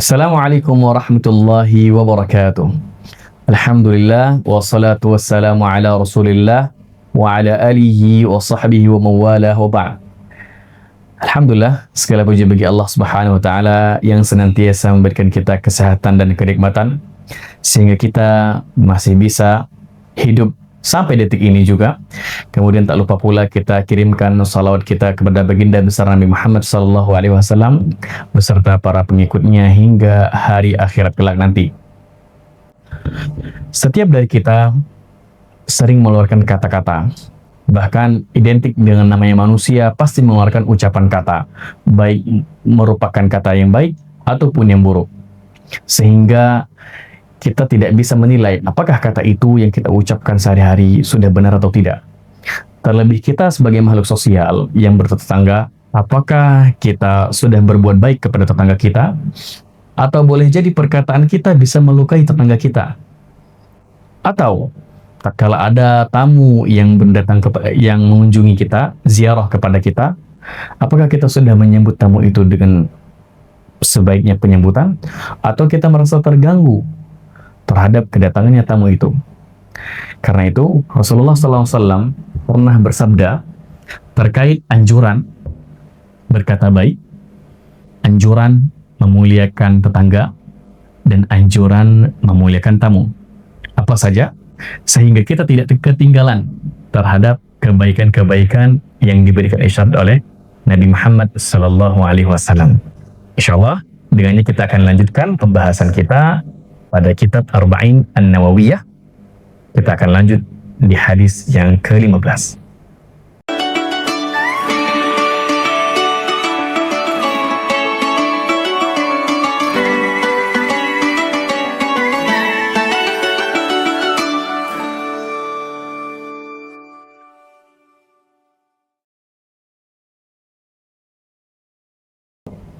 Assalamualaikum warahmatullahi wabarakatuh. Alhamdulillah wassalatu wassalamu ala Rasulillah wa ala alihi wa sahbihi wa mawalah wa ba'd. Alhamdulillah, segala puji bagi Allah Subhanahu wa taala yang senantiasa memberikan kita kesehatan dan kenikmatan sehingga kita masih bisa hidup sampai detik ini juga. Kemudian tak lupa pula kita kirimkan salawat kita kepada baginda besar Nabi Muhammad SAW beserta para pengikutnya hingga hari akhirat kelak nanti. Setiap dari kita sering mengeluarkan kata-kata, bahkan identik dengan namanya manusia pasti mengeluarkan ucapan kata, baik merupakan kata yang baik ataupun yang buruk. Sehingga kita tidak bisa menilai apakah kata itu yang kita ucapkan sehari-hari sudah benar atau tidak. Terlebih kita sebagai makhluk sosial yang bertetangga, apakah kita sudah berbuat baik kepada tetangga kita? Atau boleh jadi perkataan kita bisa melukai tetangga kita? Atau tatkala ada tamu yang yang mengunjungi kita, ziarah kepada kita, apakah kita sudah menyambut tamu itu dengan sebaiknya penyambutan? Atau kita merasa terganggu terhadap kedatangannya tamu itu? Karena itu Rasulullah SAW pernah bersabda terkait anjuran berkata baik, anjuran memuliakan tetangga, dan anjuran memuliakan tamu. Apa saja? Sehingga kita tidak ketinggalan terhadap kebaikan-kebaikan yang diberikan isyarat oleh Nabi Muhammad SAW. Insyaallah dengannya kita akan lanjutkan pembahasan kita pada kitab Arba'in An-Nawawiyah. Kita akan lanjut di hadis yang ke-15.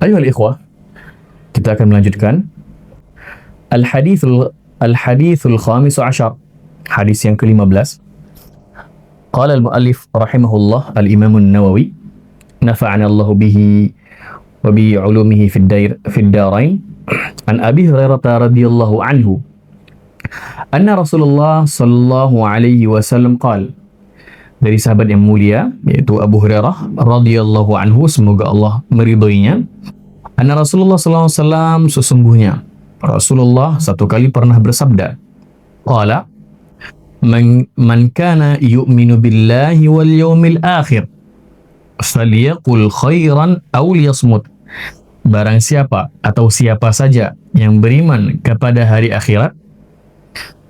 Ayuhal ikhwah, kita akan melanjutkan Al-Hadithul Khamis Ashar, hadis yang ke-15. Qala al-muallif rahimahullah al-Imam an-Nawawi nafa'ana Allah bihi wa bi 'ulumihi fid darain an Abi Hurairah radhiyallahu anhu anna Rasulullah sallallahu alaihi wasallam qala, dari sahabat yang mulia yaitu Abu Hurairah radhiyallahu anhu, semoga Allah meridhoinya, anna Rasulullah sallallahu alaihi wasallam, sesungguhnya Rasulullah satu kali pernah bersabda, qala man kana yu'minu billahi wal yawmil akhir falyaqul khairan aw liyasmut. Barang siapa atau siapa saja yang beriman kepada hari akhirat,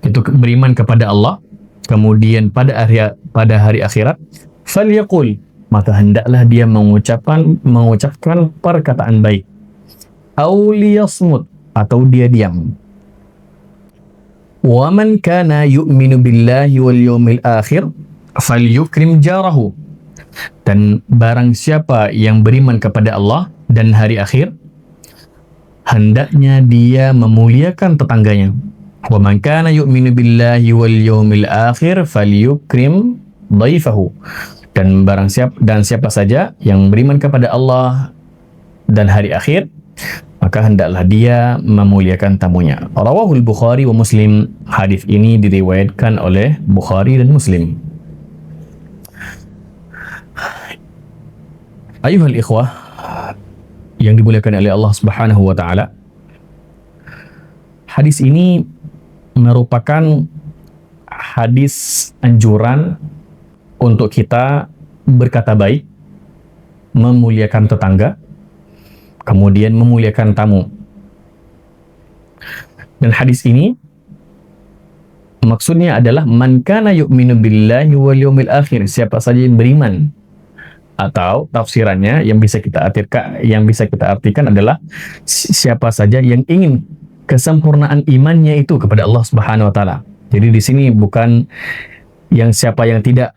itu beriman kepada Allah, kemudian pada hari akhirat, falyaqul, maka hendaklah dia mengucapkan perkataan baik, aw liyasmut, atau dia diam. Wa man kana yu'minu billahi wal yawmil akhir falyukrim jarahu. Dan barang siapa yang beriman kepada Allah dan hari akhir, hendaknya dia memuliakan tetangganya. Wa man kana yu'minu billahi wal yawmil akhir falyukrim dhaifahu. Dan siapa saja yang beriman kepada Allah dan hari akhir, maka hendaklah dia memuliakan tamunya. Rawahul Bukhari wa Muslim. Hadis ini diriwayatkan oleh Bukhari dan Muslim. Ayuhal ikhwah yang dimuliakan oleh Allah Subhanahu wa taala, hadis ini merupakan hadis anjuran untuk kita berkata baik, memuliakan tetangga, kemudian memuliakan tamu. Dan hadis ini maksudnya adalah man kana yu'minu billahi wal yawmil akhir, siapa saja yang beriman, atau tafsirannya yang bisa kita artikan adalah siapa saja yang ingin kesempurnaan imannya itu kepada Allah Subhanahu wa taala. Jadi di sini bukan siapa yang tidak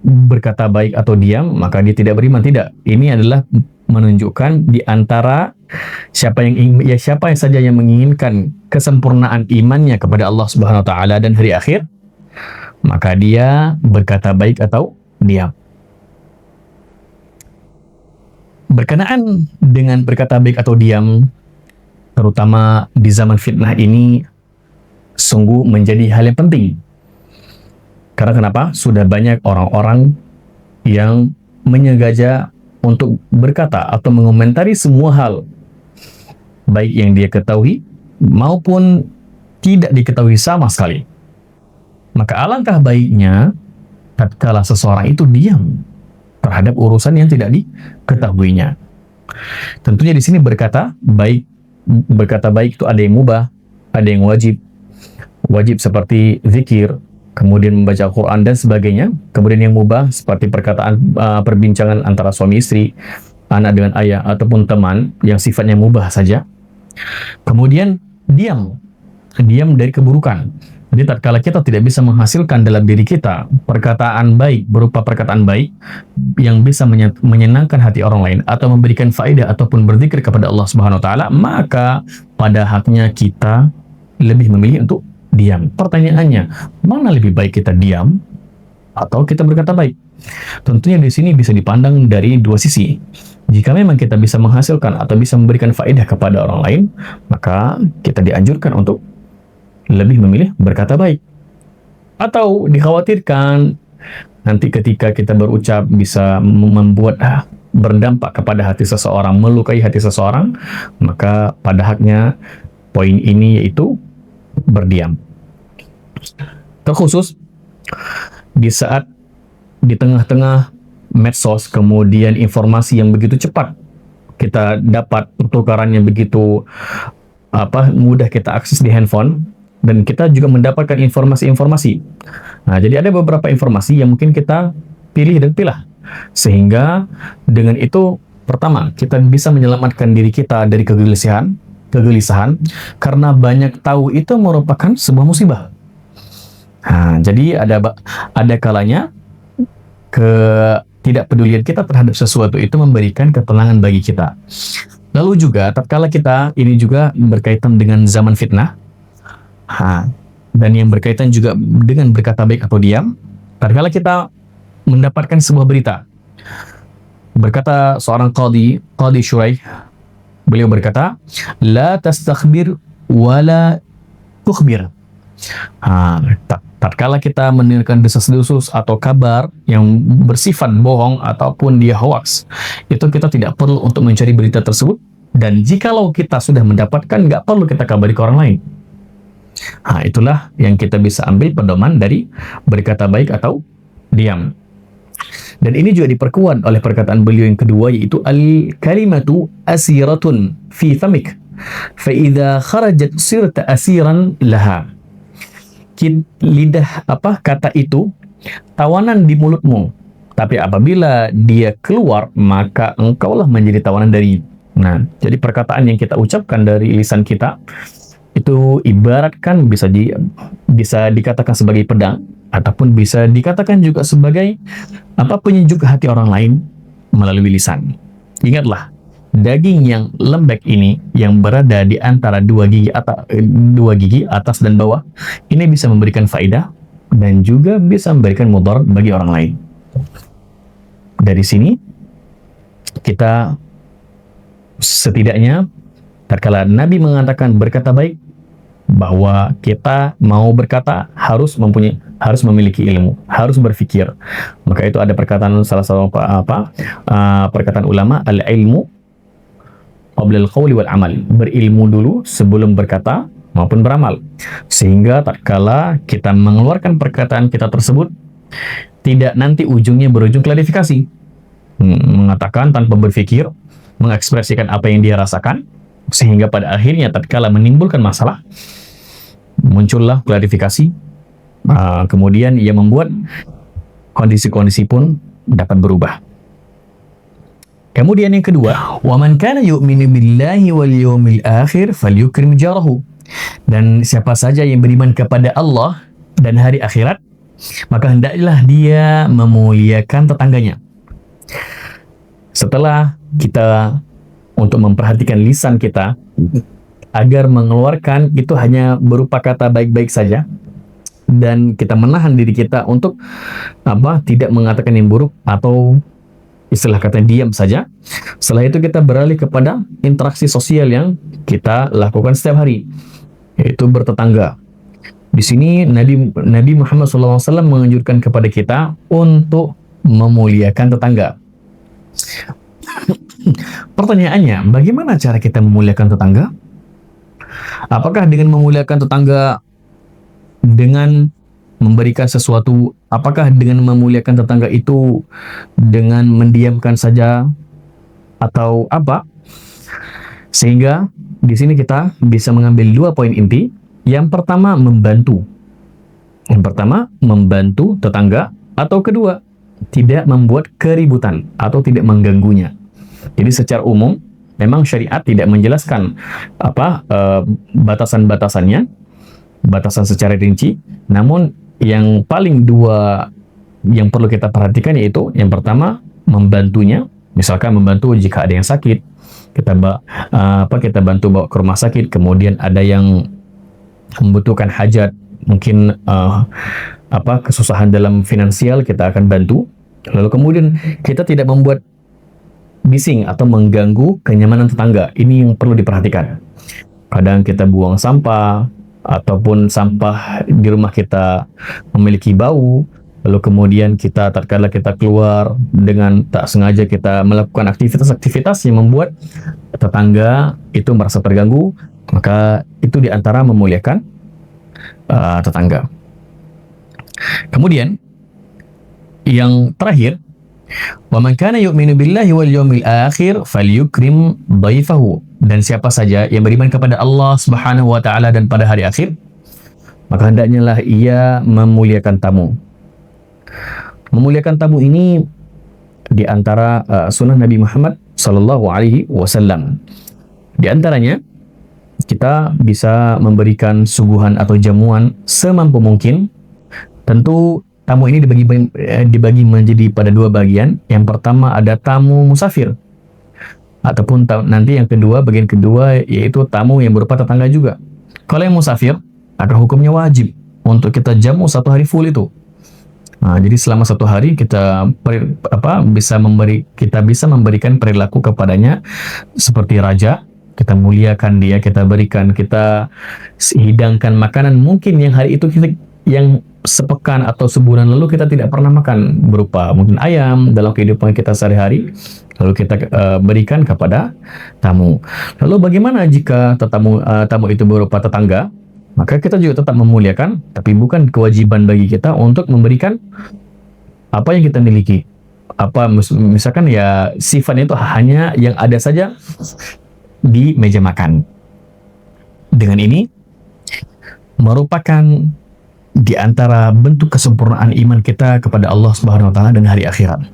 berkata baik atau diam maka dia tidak beriman, tidak. Ini adalah menunjukkan di antara siapa saja yang menginginkan kesempurnaan imannya kepada Allah Subhanahu wa taala dan hari akhir, maka dia berkata baik atau diam. Berkenaan dengan berkata baik atau diam, terutama di zaman fitnah ini sungguh menjadi hal yang penting. Karena kenapa? Sudah banyak orang-orang yang menyengaja untuk berkata atau mengomentari semua hal, baik yang dia ketahui maupun tidak diketahui sama sekali. Maka alangkah baiknya tatkala seseorang itu diam terhadap urusan yang tidak diketahuinya. Tentunya di sini berkata baik itu ada yang mubah, ada yang wajib. Wajib seperti zikir, kemudian membaca Al-Quran dan sebagainya. Kemudian yang mubah seperti perkataan perbincangan antara suami istri, anak dengan ayah, ataupun teman yang sifatnya mubah saja. Kemudian diam dari keburukan. Jadi tatkala kita tidak bisa menghasilkan dalam diri kita perkataan baik berupa perkataan baik yang bisa menyenangkan hati orang lain atau memberikan faedah ataupun berzikir kepada Allah Subhanahu wa taala, maka pada haknya kita lebih memilih untuk diam. Pertanyaannya, mana lebih baik kita diam atau kita berkata baik? Tentunya di sini bisa dipandang dari dua sisi. Jika memang kita bisa menghasilkan atau bisa memberikan faedah kepada orang lain, maka kita dianjurkan untuk lebih memilih berkata baik. Atau dikhawatirkan nanti ketika kita berucap bisa membuat berdampak kepada hati seseorang, melukai hati seseorang, maka pada haknya poin ini yaitu berdiam. Terkhusus di saat di tengah-tengah medsos, kemudian informasi yang begitu cepat kita dapat, pertukarannya begitu mudah kita akses di handphone, dan kita juga mendapatkan informasi-informasi. Nah, jadi ada beberapa informasi yang mungkin kita pilih dan pilah, sehingga dengan itu pertama kita bisa menyelamatkan diri kita dari kegelisahan, karena banyak tahu itu merupakan sebuah musibah. Nah, jadi ada kalanya ketidakpedulian kita terhadap sesuatu itu memberikan ketenangan bagi kita. Lalu juga tatkala kita ini juga berkaitan dengan zaman fitnah, dan yang berkaitan juga dengan berkata baik atau diam, tatkala kita mendapatkan sebuah berita, berkata seorang qadi Syuraih, beliau berkata, la tastakhbir wala tukhbir. Tatkala kita mendengarkan desas-desus atau kabar yang bersifat bohong ataupun dia hoax, itu kita tidak perlu untuk mencari berita tersebut, dan jikalau kita sudah mendapatkan, nggak perlu kita kabari ke orang lain. Itulah yang kita bisa ambil pedoman dari berkata baik atau diam. Dan ini juga diperkuat oleh perkataan beliau yang kedua, yaitu al-kalimatu asiratun fi famik fa idza kharajat sirta asiran laha. Lidah kata itu tawanan di mulutmu, tapi apabila dia keluar maka engkaulah menjadi tawanan dari. Nah, jadi perkataan yang kita ucapkan dari lisan kita itu ibaratkan bisa dikatakan sebagai pedang, ataupun bisa dikatakan juga sebagai penyejuk hati orang lain melalui lisan. Ingatlah, daging yang lembek ini yang berada di antara dua gigi atas dan bawah ini bisa memberikan faedah dan juga bisa memberikan mudarat bagi orang lain. Dari sini kita setidaknya tatkala Nabi mengatakan berkata baik, bahwa kita mau berkata harus memiliki ilmu, harus berfikir. Maka itu ada perkataan salah satu perkataan ulama, al-ilmu qabla al-qawli wal amal. Berilmu dulu sebelum berkata maupun beramal. Sehingga tatkala kita mengeluarkan perkataan kita tersebut, tidak nanti ujungnya berujung klarifikasi. Mengatakan tanpa berfikir, mengekspresikan apa yang dia rasakan, sehingga pada akhirnya tatkala menimbulkan masalah, muncullah klarifikasi, kemudian ia membuat kondisi-kondisi pun dapat berubah. Kemudian yang kedua, wa man kana yu'minu billahi wal yawmil akhir falyukrim jarahu. Dan siapa saja yang beriman kepada Allah dan hari akhirat, maka hendaklah dia memuliakan tetangganya. Setelah kita untuk memperhatikan lisan kita agar mengeluarkan itu hanya berupa kata baik-baik saja, dan kita menahan diri kita untuk tidak mengatakan yang buruk atau istilah kata diam saja. Setelah itu kita beralih kepada interaksi sosial yang kita lakukan setiap hari, yaitu bertetangga. Di sini Nabi Muhammad SAW menganjurkan kepada kita untuk memuliakan tetangga. Pertanyaannya, bagaimana cara kita memuliakan tetangga? Apakah dengan memuliakan tetangga dengan memberikan sesuatu? Apakah dengan memuliakan tetangga itu dengan mendiamkan saja atau apa? Sehingga di sini kita bisa mengambil 2 poin inti. Yang pertama, membantu. Yang pertama, membantu tetangga, atau kedua, tidak membuat keributan atau tidak mengganggunya. Jadi secara umum memang syariat tidak menjelaskan batasan-batasannya, batasan secara rinci. Namun yang paling dua yang perlu kita perhatikan yaitu yang pertama, membantunya. Misalkan membantu jika ada yang sakit, kita bantu bawa ke rumah sakit. Kemudian ada yang membutuhkan hajat, mungkin kesusahan dalam finansial, kita akan bantu. Lalu kemudian kita tidak membuat bising atau mengganggu kenyamanan tetangga. Ini yang perlu diperhatikan. Kadang kita buang sampah ataupun sampah di rumah kita memiliki bau, lalu kemudian tatkala kita keluar dengan tak sengaja kita melakukan aktivitas-aktivitas yang membuat tetangga itu merasa terganggu, maka itu diantara memuliakan tetangga. Kemudian yang terakhir, wa man kana yu'minu billahi wal yawmil akhir falyukrim dhaifahu. Dan siapa saja yang beriman kepada Allah Subhanahu wa taala dan pada hari akhir, maka hendaknya lah ia memuliakan tamu. Memuliakan tamu ini di antara sunnah Nabi Muhammad sallallahu alaihi wasallam. Di antaranya kita bisa memberikan suguhan atau jamuan semampu mungkin. Tentu tamu ini dibagi menjadi pada 2 bagian. Yang pertama ada tamu musafir, ataupun nanti yang kedua, bagian kedua, yaitu tamu yang berupa tetangga juga. Kalau yang musafir, maka hukumnya wajib untuk kita jamu 1 hari full itu. Nah, jadi selama 1 hari kita bisa memberikan perilaku kepadanya seperti raja. Kita muliakan dia, kita hidangkan makanan mungkin yang hari itu yang sepekan atau sebulan lalu kita tidak pernah makan, berupa mungkin ayam dalam kehidupan kita sehari-hari, lalu kita berikan kepada tamu. Lalu bagaimana jika tamu itu berupa tetangga? Maka kita juga tetap memuliakan, tapi bukan kewajiban bagi kita untuk memberikan apa yang kita miliki. Misalkan ya sifatnya itu hanya yang ada saja di meja makan. Dengan ini merupakan di antara bentuk kesempurnaan iman kita kepada Allah Subhanahu wa taala dan hari akhirat.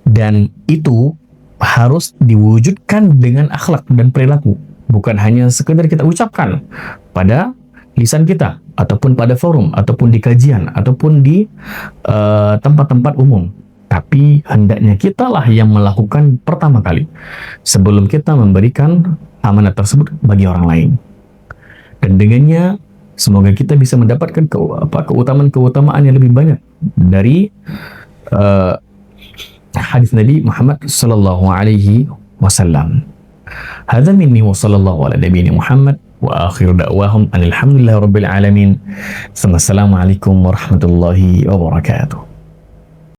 Dan itu harus diwujudkan dengan akhlak dan perilaku, bukan hanya sekedar kita ucapkan pada lisan kita, ataupun pada forum, ataupun di kajian, ataupun di tempat-tempat umum. Tapi hendaknya kitalah yang melakukan pertama kali sebelum kita memberikan amanat tersebut bagi orang lain. Dan dengannya semoga kita bisa mendapatkan keutamaan-keutamaan yang lebih banyak dari hadis Nabi Muhammad sallallahu alaihi wasallam. Hadza minni wa sallallahu ala nabiyyina Muhammad wa akhiru da'wahum alhamdulillahi rabbil alamin. Assalamualaikum warahmatullahi wabarakatuh.